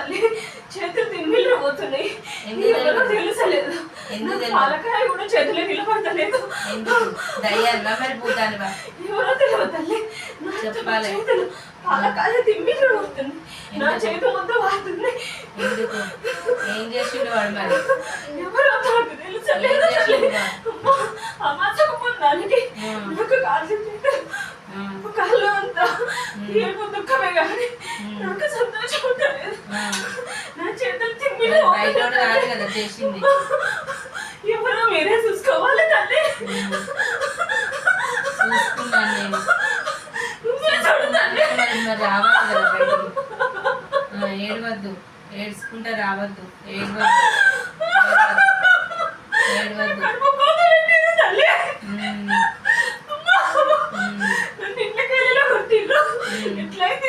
తల్లి, చేతులు తిమ్మిళ్ళు పోతున్నాయి. ఎవరో తెలుసలేదు, పాలకాయ కూడా చేతులు నిలబడతలేదు. ఎవరో తెలియదు తల్లి, చేతులు పాలకాయ తిమ్మిళ్ళు పోతుంది, నా చేతి ముందు వాడుతుంది. ఏం చేసిండు వాడు మరి? ఎవరో నాకు తెలుసలేదు. అమాసకు పొందానికి నాకు కాళ్ళు అంతా ఏమో దుఃఖమే కానీ నాకు సంతోషం ఉండలేదు. నా చేతులు తిమ్మిళ్ళు చేసింది ఎవరో మీరే చూసుకోవాలి తల్లి. చూసుకున్నాను నేను. రావాలి కదా బయటకు. ఏడవద్దు, ఏడ్చుకుంటా రావద్దు, ఏడవద్దు, ఏడవద్దు. ఇంట్లోకి వెళ్ళి కొట్టిండ్రు. ఎట్లయితే